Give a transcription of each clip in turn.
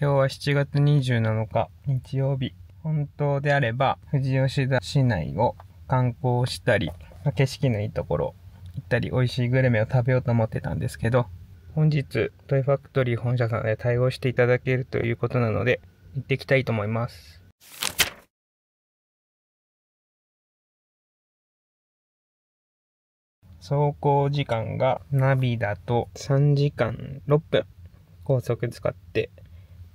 今日は7月27日日曜日。本当であれば富士吉田市内を観光したり、景色のいいところ行ったり、美味しいグルメを食べようと思ってたんですけど、本日トイファクトリー本社さんで対応していただけるということなので行ってきたいと思います。走行時間がナビだと3時間6分。高速使って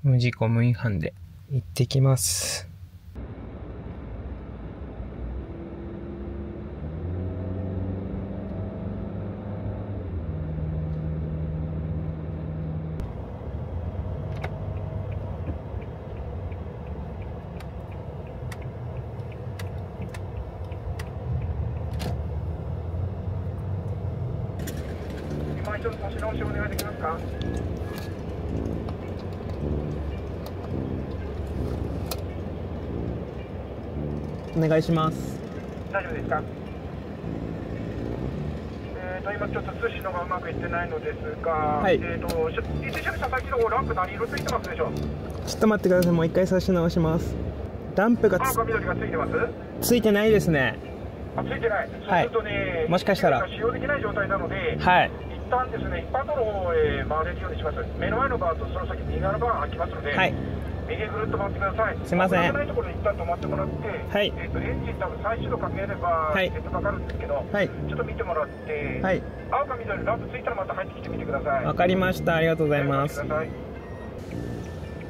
無事故無違反で行ってきます。今一度差し直しお願いできますか。お願いします。大丈夫ですか。今ちょっと通信のがうまくいってないのですが、はい。DC 車両先の方ランプ何色ついてますでしょう。ちょっと待ってください。もう一回差し直します。ランプが赤緑がついてます。ついてないですね。ついてない。そうするとね、もしかしたら使用できない状態なので、はい。一旦ですね、一般道の方へ回れるようにします。目の前のバーとその先右側のバーが開きますので、はい。右へぐるっと回ってください。すいません。危ないところに一旦止まってもらって、はい。エンジン多分再始動かければ、はい。かかるんですけど、はい。ちょっと見てもらって、はい。青か緑ランプついたらまた入ってきてみてください。わかりました。ありがとうございます。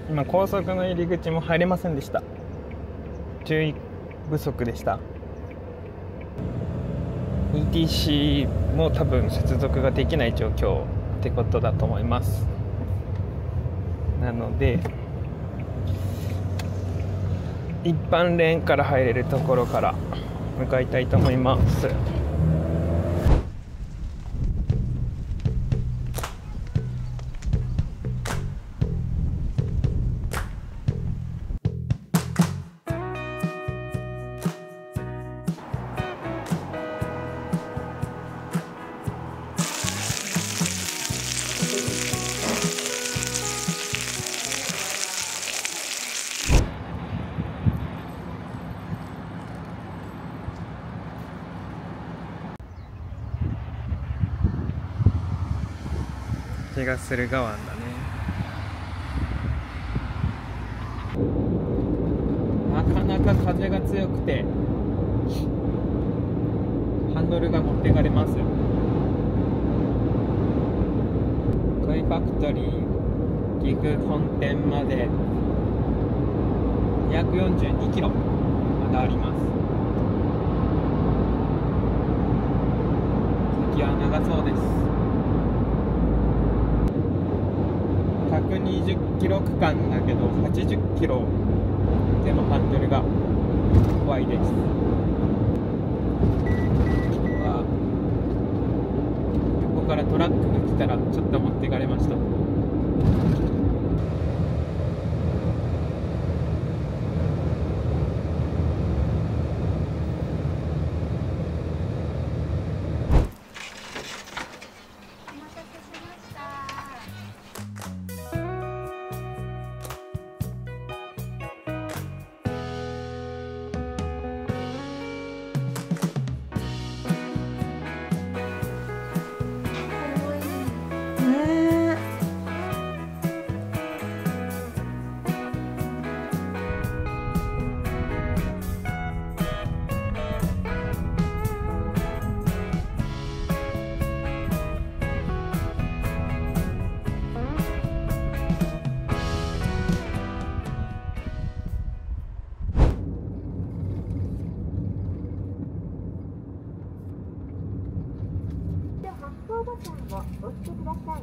今高速の入り口も入れませんでした。注意不足でした。ETC も多分接続ができない状況ってことだと思います。なので一般レーンから入れるところから向かいたいと思います。気がする川だね。なかなか風が強くてハンドルが持ってかれます。トイファクトリー岐阜本店まで242キロまだあります。先は長そうです。120キロ区間だけど80キロでもハンドルが怖いです。横からトラックが来たらちょっと持っていかれました。ボタンを押してください。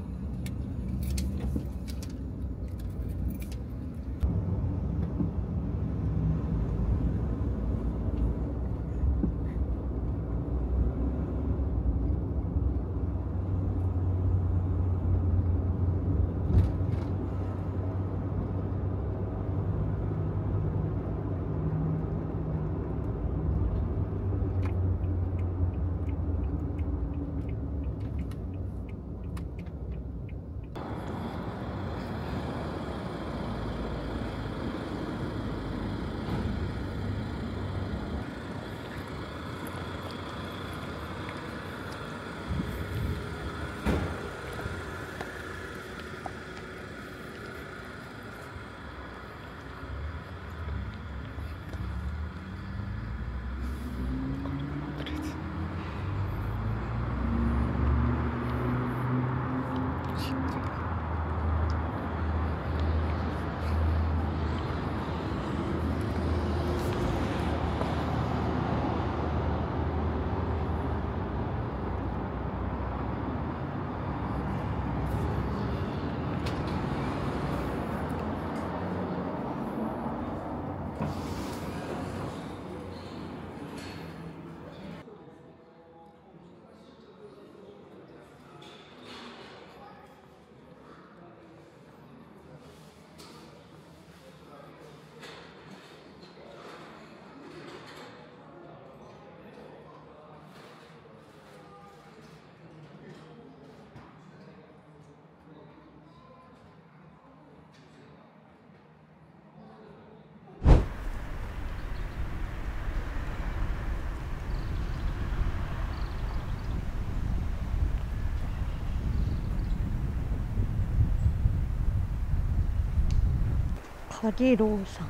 影楼さん。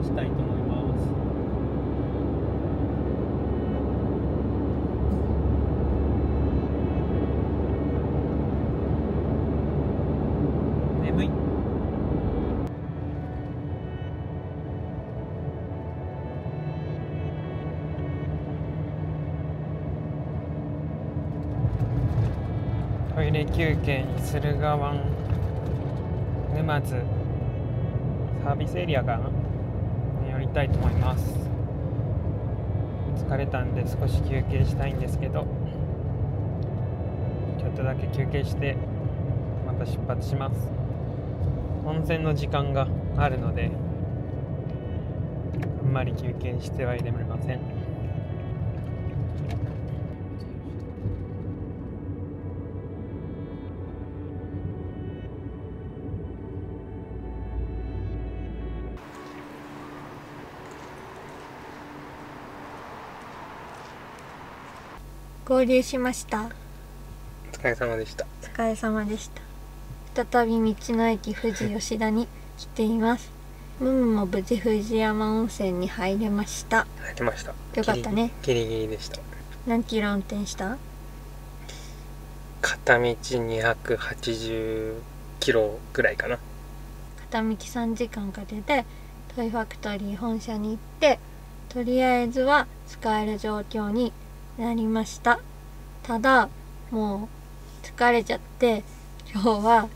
したいと思います。眠い。トイレ休憩に駿河湾沼津サービスエリアかなに寄りたいと思います。疲れたんで少し休憩したいんですけど、ちょっとだけ休憩してまた出発します。温泉の時間があるのであんまり休憩してはいれません。合流しました。お疲れ様でした。お疲れ様でした。再び道の駅富士吉田に来ています。ムムも無事富士山温泉に入れました。入りました。よかったね。ギリギリでした。何キロ運転した？片道280キロぐらいかな。片道3時間かけてトイファクトリー本社に行って、とりあえずは使える状況になりました。ただもう疲れちゃって今日は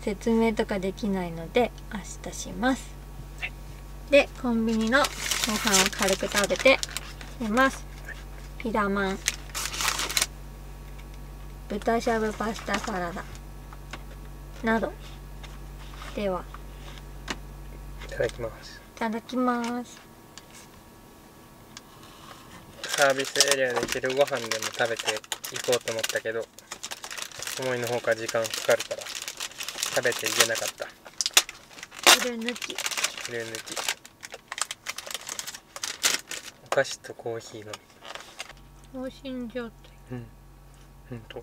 説明とかできないので明日します。はい、でコンビニのご飯を軽く食べて寝ます。ピラマン、豚しゃぶパスタサラダなど。ではいただきます。いただきます。サービスエリアで昼ご飯でも食べて行こうと思ったけど、思いのほか時間かかるから食べていけなかった。昼抜き。お菓子とコーヒーの放心状態。ほんと。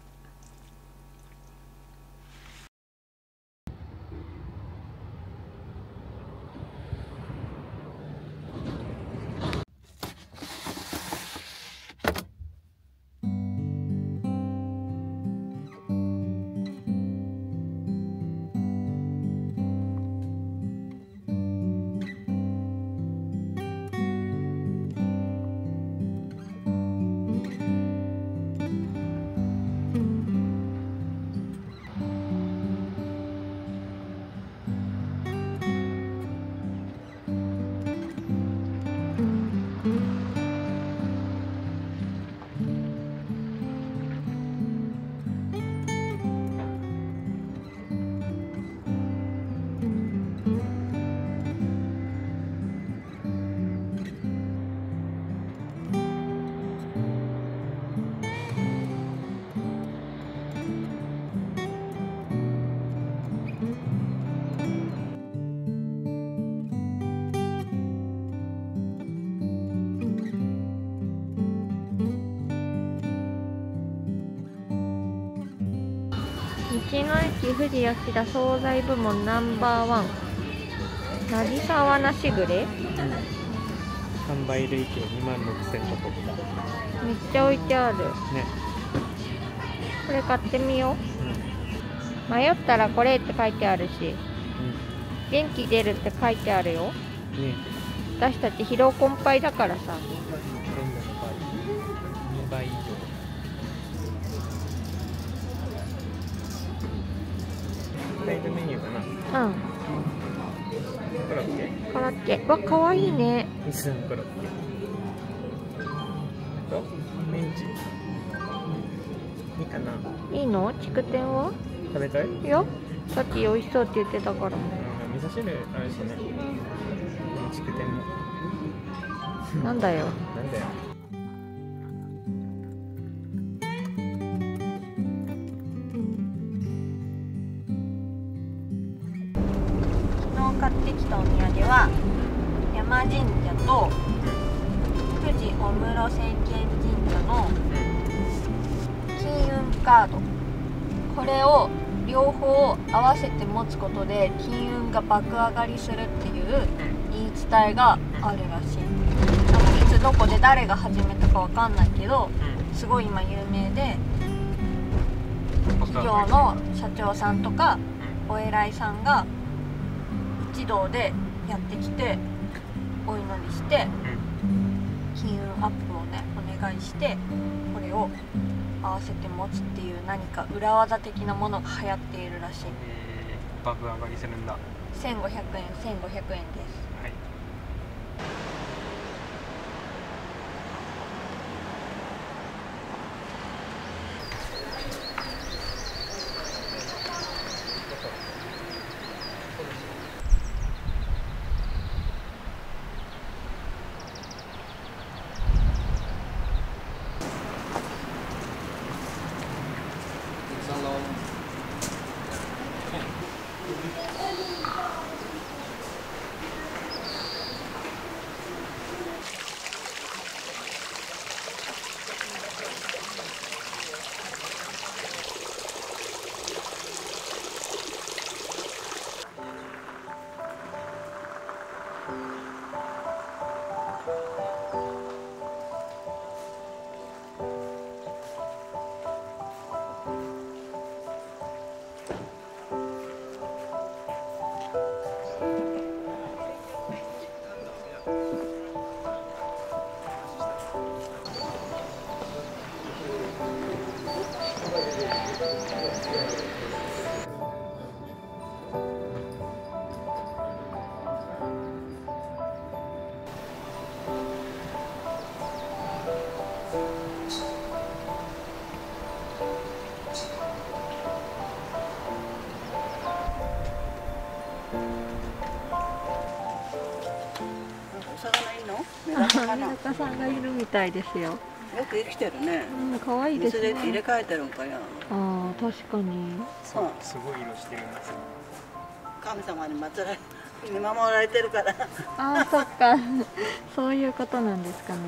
の駅富士吉田惣菜部門ナンバーワン成沢なしぐれ、販売累計26,000個とかめっちゃ置いてある。ね。これ買ってみよう。迷ったらこれって書いてあるし、元気出るって書いてあるよ。ね。私たち疲労困憊だからさ。鮮度の2倍以上。サイドメニューかな。うん。コロッケ。コロッケ。わ、かわいいね。ミスンコロッケ。あとメンチ。いいかな。いいの？筑天は？食べたい？いや、さっき美味しそうって言ってたから。味噌汁あるしね。筑天も。なんだよ。なんだよ。昨日買ってきたお土産は山神社と富士御室浅間神社の金運カード、これを両方合わせて持つことで金運が爆上がりするっていう言い伝えがあるらしい。いつどこで誰が始めたかわかんないけど、すごい今有名で、企業の社長さんとかお偉いさんが一同でやってきてお祈りして金運アップをねお願いして、これを合わせて持つっていう何か裏技的なものが流行っているらしい。爆上がりするんだ。1500円、1500円です。はい。メダカさんがいるみたいですよ。よく生きてるね。可愛いですね。水で入れ替えてるんかや。ああ、確かに。そう、すごい色してるんですよ。神様に祀られ、見守られてるから。ああ、そっか。そういうことなんですかね。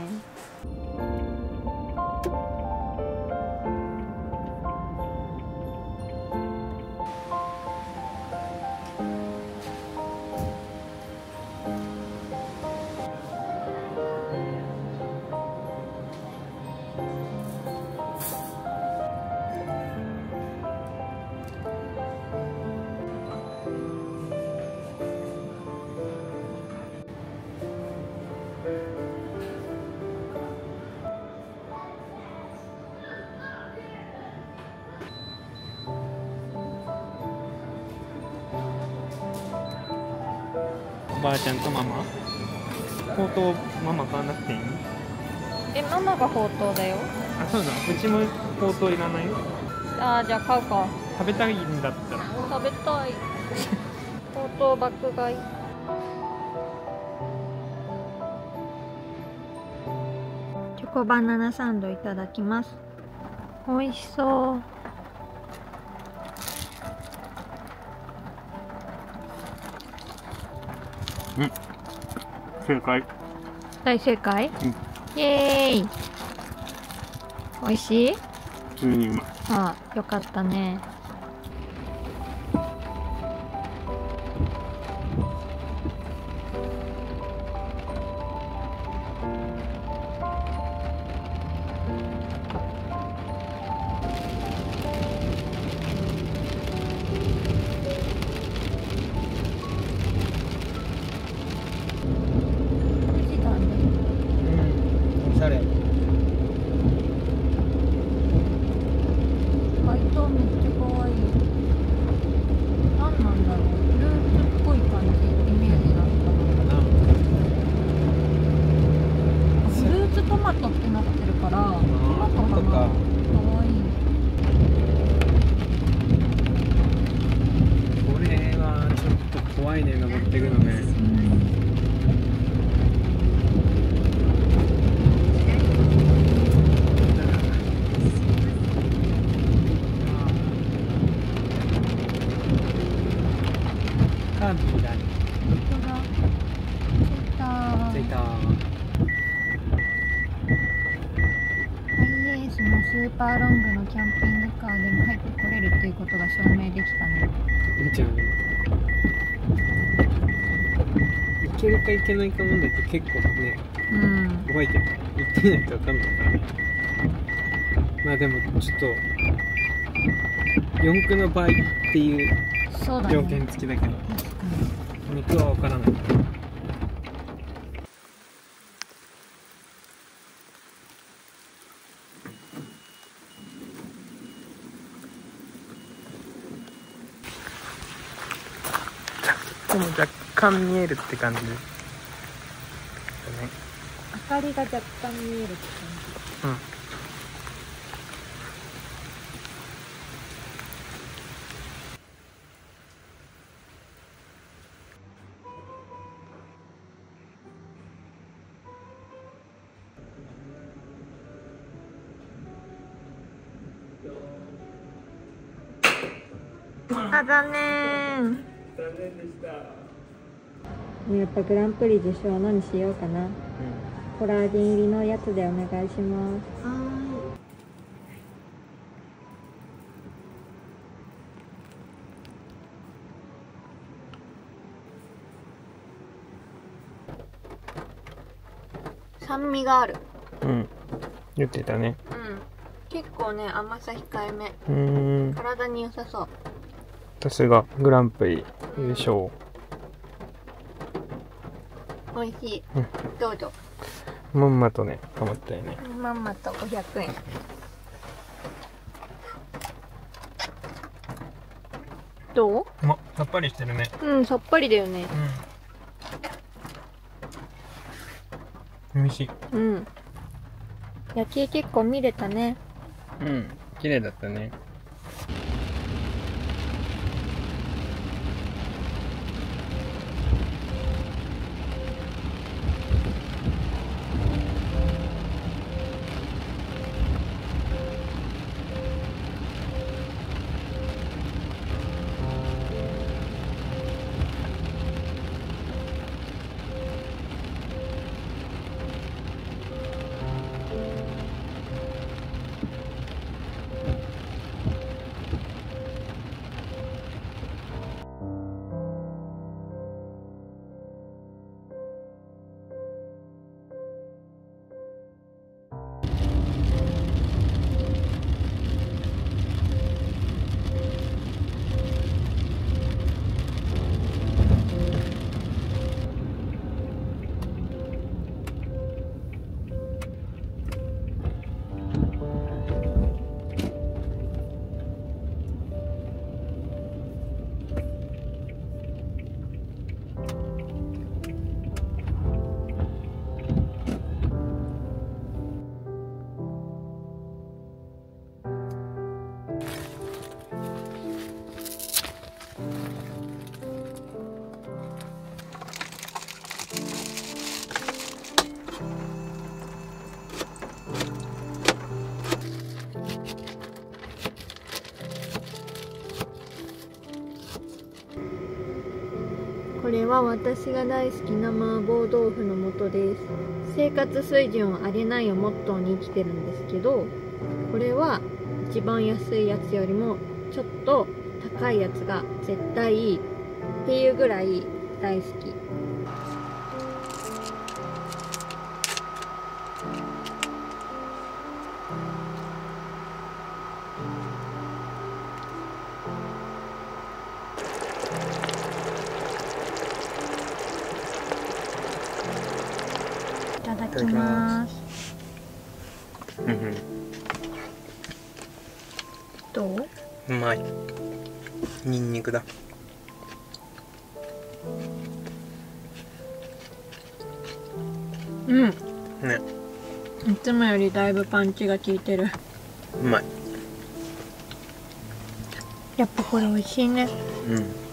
おばあちゃんとママ？ほうとうママ買わなくていい？ママがほうとうだよ。あ、そうだ。うちもほうとういらないよ。ああ、じゃあ買うか。食べたいんだったら。食べたい。ほうとう爆買い。チョコバナナサンドいただきます。美味しそう。うん。正解。大正解？うん。イエーイ。美味しい？普通にうまい。あ、よかったね。マトってなってるから、トマトかな。かわいい。これはちょっと怖いね、登っていくのね。カービィだね。本当だ。着いた。着いた。ハイエースのスーパーロングのキャンピングカーでも入ってこれるっていうことが証明できたね。いいじゃん。行けるか行けないか問題って結構ね、怖いけど、行ってみないと分かんないから。まあでもちょっと四駆の場合っていうそうだね。条件付きだけど、肉は分からない。でも若干見えるって感じですね。明かりが若干見えるって感うん。あ、残念。やっぱグランプリ受賞のにしようかな。コラーゲン入りのやつでお願いします。酸味がある。うん。言ってたね。うん。結構ね、甘さ控えめ。体に良さそう。さすがグランプリ優勝。美味しい。どうぞ。まんまとね、ハマったよね。まんまと500円。どう？さっぱりしてるね。うん、さっぱりだよね。美味しい。うん。夜景結構見れたね。うん、綺麗だったね。これは私が大好きな麻婆豆腐の素です。生活水準を上げないをモットーに生きてるんですけど、これは一番安いやつよりもちょっと高いやつが絶対いいっていうぐらい大好き。いただきます。どう？うまい。ニンニクだ。うん。ね。いつもよりだいぶパンチが効いてる。うまい。やっぱこれ美味しいね。うん。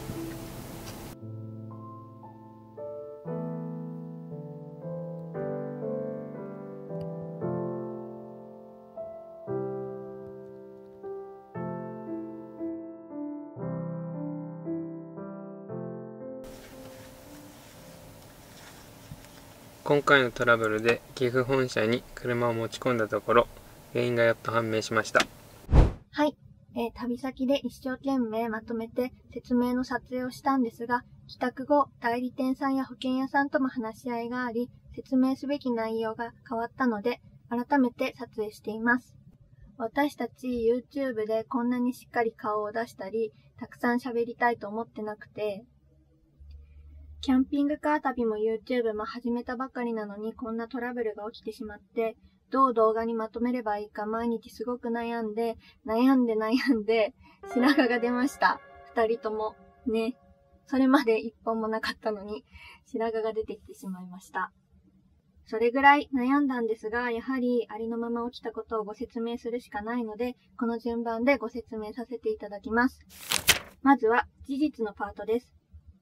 今回のトラブルで岐阜本社に車を持ち込んだところ、原因がやっと判明しました。はい。旅先で一生懸命まとめて説明の撮影をしたんですが、帰宅後、代理店さんや保険屋さんとも話し合いがあり、説明すべき内容が変わったので、改めて撮影しています。私たち YouTube でこんなにしっかり顔を出したり、たくさん喋りたいと思ってなくて、キャンピングカー旅も YouTube も始めたばかりなのにこんなトラブルが起きてしまって、どう動画にまとめればいいか毎日すごく悩んで、白髪が出ました。二人とも。ね。それまで一本もなかったのに、白髪が出てきてしまいました。それぐらい悩んだんですが、やはりありのまま起きたことをご説明するしかないので、この順番でご説明させていただきます。まずは、事実のパートです。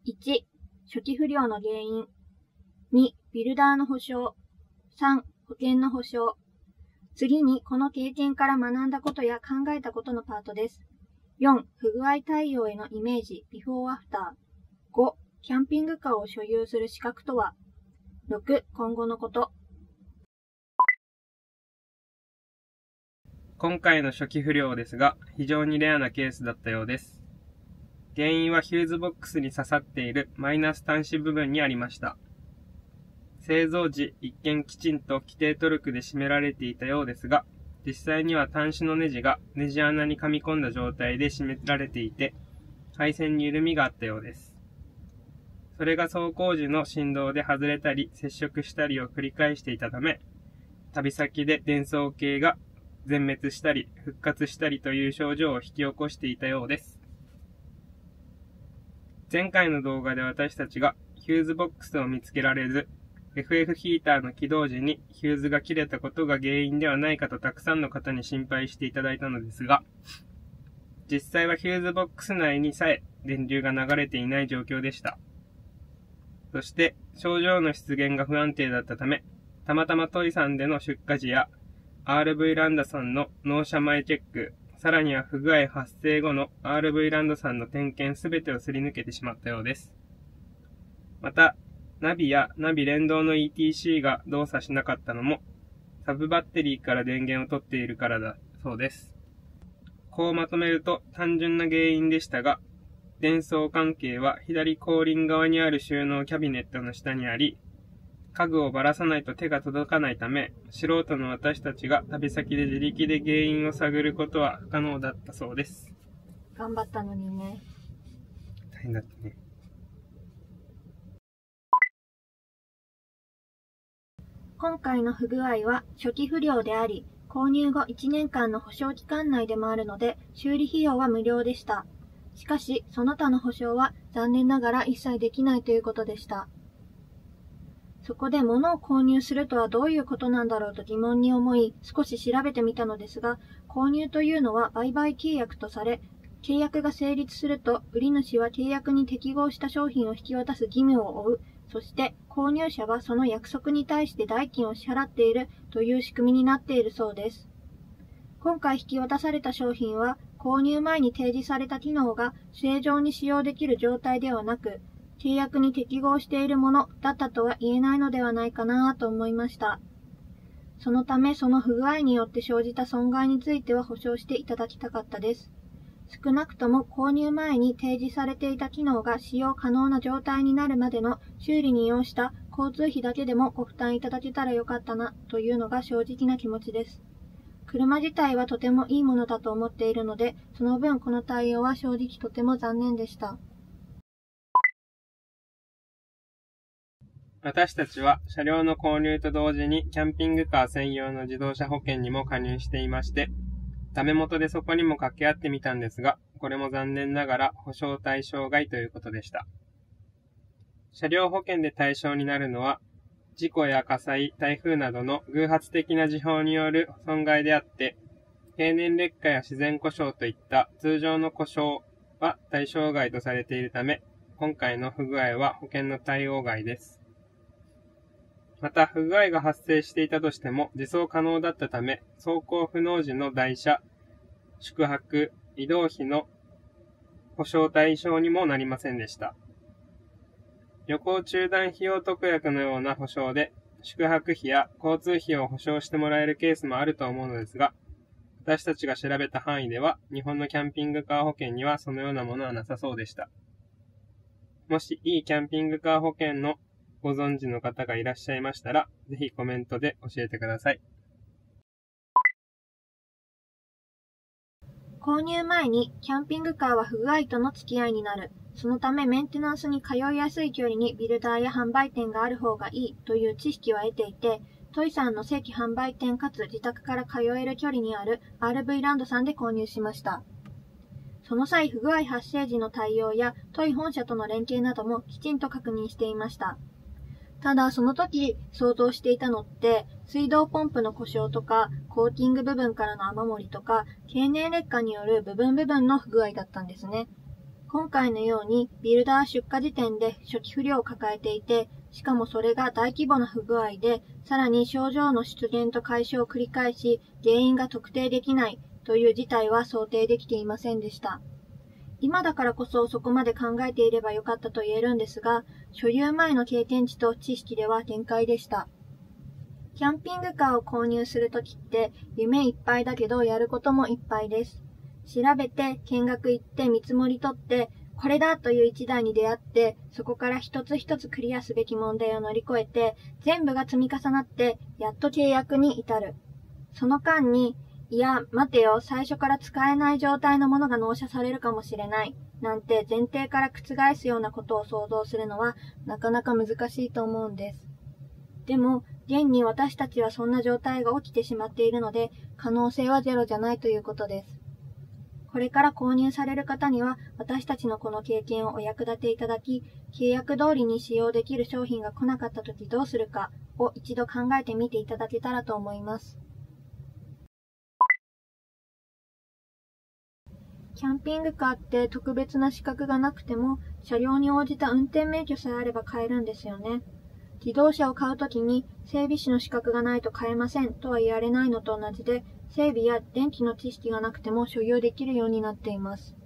1、初期不良の原因。2、ビルダーの保証。3、保険の保証。次に、この経験から学んだことや考えたことのパートです。4、不具合対応へのイメージ、ビフォーアフター。5、キャンピングカーを所有する資格とは。6、今後のこと。今回の初期不良ですが、非常にレアなケースだったようです。原因はヒューズボックスに刺さっているマイナス端子部分にありました。製造時、一見きちんと規定トルクで締められていたようですが、実際には端子のネジがネジ穴に噛み込んだ状態で締められていて、配線に緩みがあったようです。それが走行時の振動で外れたり接触したりを繰り返していたため、旅先で電装系が全滅したり復活したりという症状を引き起こしていたようです。前回の動画で私たちがヒューズボックスを見つけられず、FF ヒーターの起動時にヒューズが切れたことが原因ではないかとたくさんの方に心配していただいたのですが、実際はヒューズボックス内にさえ電流が流れていない状況でした。そして症状の出現が不安定だったため、たまたまトイさんでの出荷時や RV ランダさんの納車前チェック、さらには不具合発生後の RV ランドさんの点検すべてをすり抜けてしまったようです。また、ナビやナビ連動の ETC が動作しなかったのも、サブバッテリーから電源を取っているからだそうです。こうまとめると単純な原因でしたが、電装関係は左後輪側にある収納キャビネットの下にあり、家具をばらさないと手が届かないため、素人の私たちが旅先で自力で原因を探ることは不可能だったそうです。頑張ったのにね。大変だったね。今回の不具合は初期不良であり、購入後1年間の保証期間内でもあるので、修理費用は無料でした。しかし、その他の保証は残念ながら一切できないということでした。そこで物を購入するとはどういうことなんだろうと疑問に思い、少し調べてみたのですが、購入というのは売買契約とされ、契約が成立すると、売り主は契約に適合した商品を引き渡す義務を負う。そして、購入者はその約束に対して代金を支払っているという仕組みになっているそうです。今回引き渡された商品は、購入前に提示された機能が正常に使用できる状態ではなく、契約に適合しているものだったとは言えないのではないかなと思いました。そのため、その不具合によって生じた損害については保証していただきたかったです。少なくとも購入前に提示されていた機能が使用可能な状態になるまでの修理に要した交通費だけでもご負担いただけたらよかったなというのが正直な気持ちです。車自体はとてもいいものだと思っているので、その分この対応は正直とても残念でした。私たちは車両の購入と同時にキャンピングカー専用の自動車保険にも加入していまして、ダメ元でそこにも掛け合ってみたんですが、これも残念ながら保証対象外ということでした。車両保険で対象になるのは、事故や火災、台風などの偶発的な事象による損害であって、経年劣化や自然故障といった通常の故障は対象外とされているため、今回の不具合は保険の対応外です。また、不具合が発生していたとしても自走可能だったため、走行不能時の代車、宿泊、移動費の保証対象にもなりませんでした。旅行中断費用特約のような保証で、宿泊費や交通費を保証してもらえるケースもあると思うのですが、私たちが調べた範囲では、日本のキャンピングカー保険にはそのようなものはなさそうでした。もしいいキャンピングカー保険のご存知の方がいらっしゃいましたら、ぜひコメントで教えてください。購入前にキャンピングカーは不具合との付き合いになる。そのためメンテナンスに通いやすい距離にビルダーや販売店がある方がいいという知識は得ていて、トイさんの正規販売店かつ自宅から通える距離にある RV ランドさんで購入しました。その際、不具合発生時の対応やトイ本社との連携などもきちんと確認していました。ただ、その時想像していたのって、水道ポンプの故障とか、コーティング部分からの雨漏りとか、経年劣化による部分の不具合だったんですね。今回のように、ビルダー出荷時点で初期不良を抱えていて、しかもそれが大規模な不具合で、さらに症状の出現と解消を繰り返し、原因が特定できないという事態は想定できていませんでした。今だからこそそこまで考えていればよかったと言えるんですが、所有前の経験値と知識では限界でした。キャンピングカーを購入するときって夢いっぱいだけどやることもいっぱいです。調べて見学行って見積もり取ってこれだという一台に出会ってそこから一つ一つクリアすべき問題を乗り越えて全部が積み重なってやっと契約に至る。その間にいや待てよ最初から使えない状態のものが納車されるかもしれないなんて前提から覆すようなことを想像するのはなかなか難しいと思うんです。でも現に私たちはそんな状態が起きてしまっているので可能性はゼロじゃないということです。これから購入される方には私たちのこの経験をお役立ていただき、契約通りに使用できる商品が来なかったときどうするかを一度考えてみていただけたらと思います。キャンピングカーって特別な資格がなくても車両に応じた運転免許さえあれば買えるんですよね。自動車を買うときに整備士の資格がないと買えませんとは言われないのと同じで、整備や電気の知識がなくても所有できるようになっています。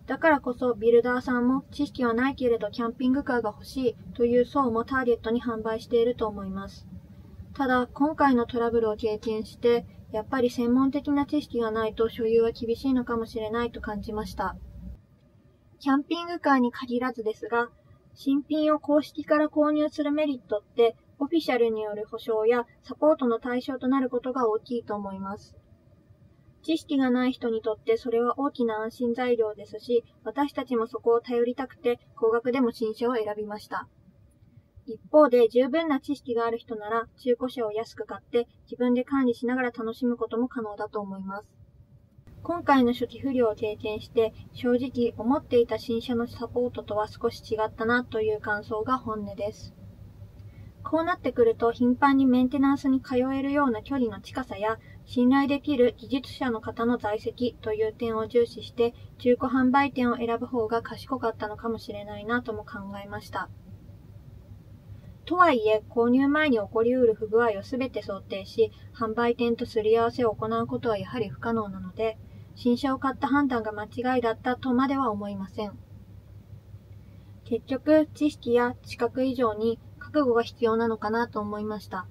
だからこそビルダーさんも知識はないけれどキャンピングカーが欲しいという層もターゲットに販売していると思います。ただ今回のトラブルを経験してやっぱり専門的な知識がないと所有は厳しいのかもしれないと感じました。キャンピングカーに限らずですが、新品を公式から購入するメリットってオフィシャルによる保証やサポートの対象となることが大きいと思います。知識がない人にとってそれは大きな安心材料ですし、私たちもそこを頼りたくて高額でも新車を選びました。一方で十分な知識がある人なら中古車を安く買って自分で管理しながら楽しむことも可能だと思います。今回の初期不良を経験して正直思っていた新車のサポートとは少し違ったなという感想が本音です。こうなってくると頻繁にメンテナンスに通えるような距離の近さや信頼できる技術者の方の在籍という点を重視して中古販売店を選ぶ方が賢かったのかもしれないなとも考えました。とはいえ購入前に起こりうる不具合をすべて想定し販売店とすり合わせを行うことはやはり不可能なので新車を買った判断が間違いだったとまでは思いません。結局知識や知覚以上に覚悟が必要なのかなと思いました。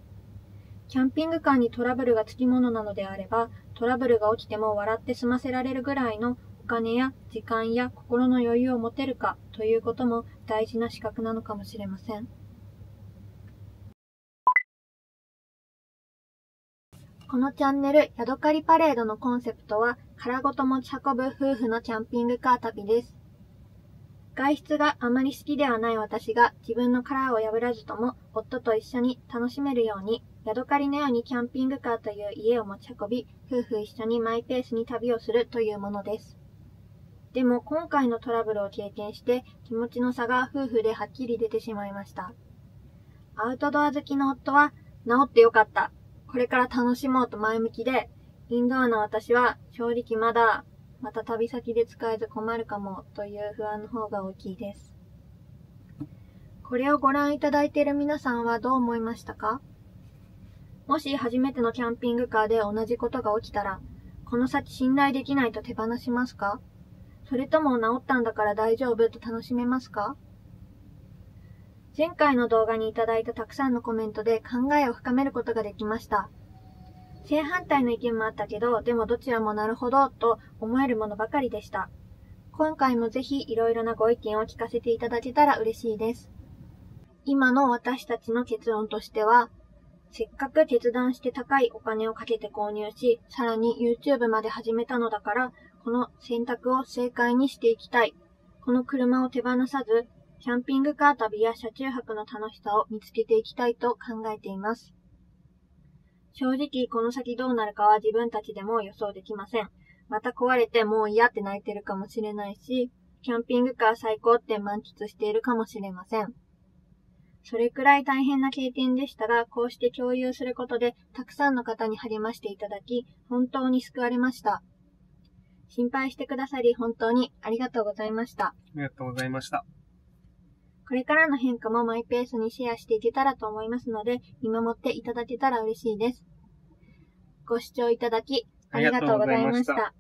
キャンピングカーにトラブルがつきものなのであれば、トラブルが起きても笑って済ませられるぐらいのお金や時間や心の余裕を持てるかということも大事な資格なのかもしれません。このチャンネル、ヤドカリパレードのコンセプトは、殻ごと持ち運ぶ夫婦のキャンピングカー旅です。外出があまり好きではない私が自分の殻を破らずとも夫と一緒に楽しめるようにヤドカリのようにキャンピングカーという家を持ち運び夫婦一緒にマイペースに旅をするというものです。でも今回のトラブルを経験して気持ちの差が夫婦ではっきり出てしまいました。アウトドア好きの夫は治ってよかった。これから楽しもうと前向きで、インドアの私は正直また旅先で使えず困るかもという不安の方が大きいです。これをご覧いただいている皆さんはどう思いましたか？もし初めてのキャンピングカーで同じことが起きたら、この先信頼できないと手放しますか？それとも治ったんだから大丈夫と楽しめますか？前回の動画にいただいたたくさんのコメントで考えを深めることができました。正反対の意見もあったけど、でもどちらもなるほどと思えるものばかりでした。今回もぜひいろいろなご意見を聞かせていただけたら嬉しいです。今の私たちの結論としては、せっかく決断して高いお金をかけて購入し、さらに YouTube まで始めたのだから、この選択を正解にしていきたい。この車を手放さず、キャンピングカー旅や車中泊の楽しさを見つけていきたいと考えています。正直この先どうなるかは自分たちでも予想できません。また壊れてもう嫌って泣いてるかもしれないし、キャンピングカー最高って満喫しているかもしれません。それくらい大変な経験でしたが、こうして共有することでたくさんの方に励ましていただき、本当に救われました。心配してくださり本当にありがとうございました。ありがとうございました。これからの変化もマイペースにシェアしていけたらと思いますので、見守っていただけたら嬉しいです。ご視聴いただきありがとうございました。